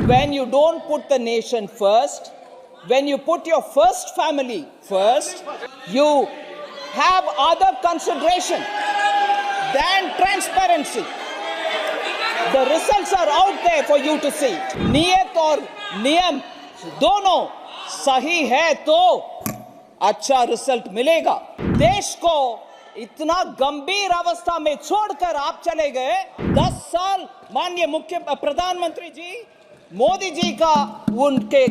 when you don't put the nation first, when you put your first family first, you have other consideration than transparency. The results are out there for you to see. नियत और नियम दोनों सही है तो अच्छा result मिलेगा. देश को इतना गंभीर अवस्था में छोड़कर आप चले गए. 10 साल माननीय प्रधानमंत्री जी मोदी जी का उनके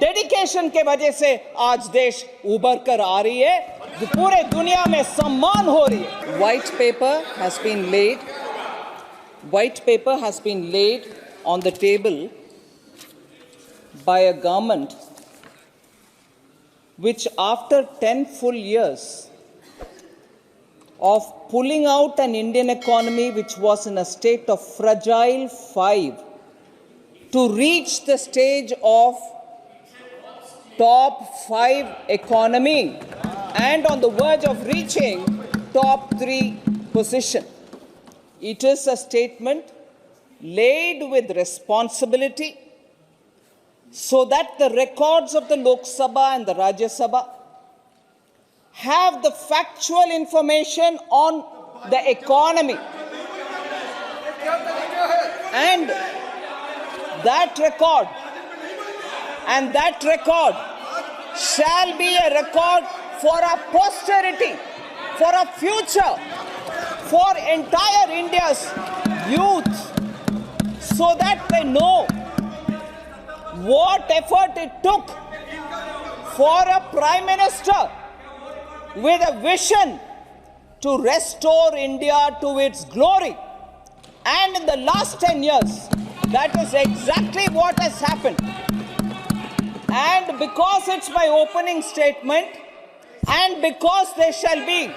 डेडिकेशन के वजह से आज देश उभर कर आ रही है, पूरे दुनिया में सम्मान हो रही है. White paper has been laid on the table by a government which after 10 full years of pulling out an Indian economy which was in a state of fragile 5 to reach the stage of top 5 economy and on the verge of reaching top 3 position. It is a statement laid with responsibility so that the records of the Lok Sabha and the Rajya Sabha have the factual information on the economy. And that record shall be a record for our posterity, for our future, for entire India's youth, so that they know what effort it took for a Prime Minister with a vision to restore India to its glory. And in the last 10 years, that is exactly what has happened. And because it's my opening statement, and because there shall be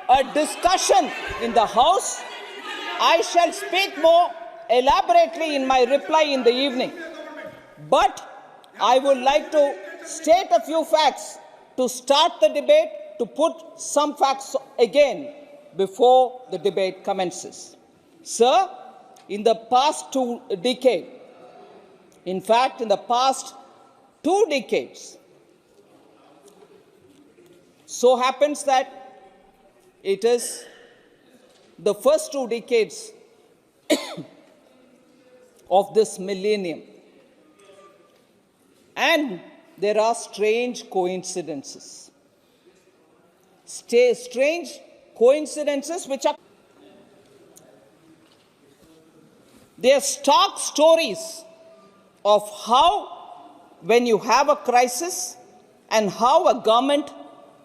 a discussion in the House, I shall speak more elaborately in my reply in the evening. But I would like to state a few facts to start the debate, to put some facts again before the debate commences. Sir, in the past 2 decades, in fact, in the past 2 decades, so happens that it is the first 2 decades of this millennium. And there are strange coincidences. Strange coincidences which are they are stark stories of how when you have a crisis and how a government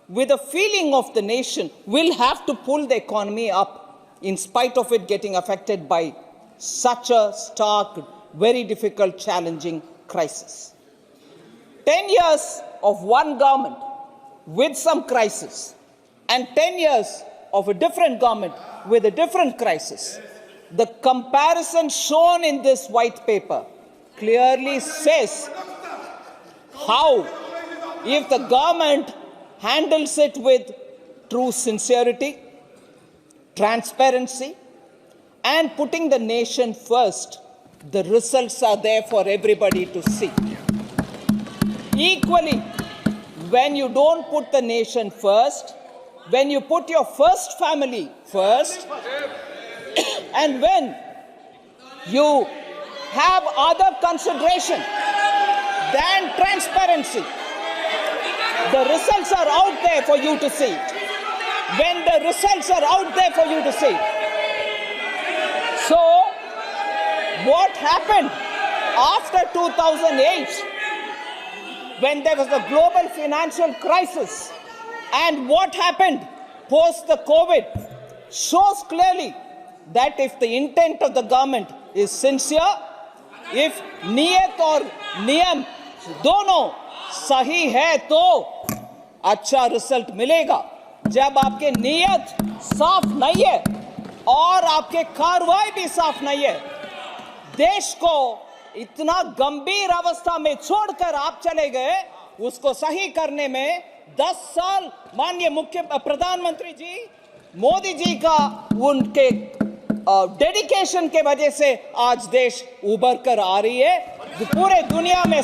with a feeling of the nation will have to pull the economy up in spite of it getting affected by such a stark, very difficult, challenging crisis. 10 years of one government with some crisis and 10 years of a different government with a different crisis. The comparison shown in this white paper clearly says how, if the government handles it with true sincerity, transparency, and putting the nation first, the results are there for everybody to see. Equally, when you don't put the nation first, when you put your first family first, and when you have other consideration than transparency, the results are out there for you to see. When the results are out there for you to see. So, what happened after 2008, when there was a global financial crisis, and what happened post the COVID, shows clearly that if the intent of the government is sincere, if niyat और नियम दोनों सही है तो अच्छा result मिलेगा. जब आपके नियत साफ नहीं है और आपके कार्रवाई भी साफ नहीं है, देश को इतना गंभीर अवस्था में छोड़कर आप चले गए, उसको सही करने में 10 साल माननीय प्रधानमंत्री जी मोदी जी का उनके डेडिकेशन के वजह से आज देश उभर कर आ रही है, पूरे दुनिया में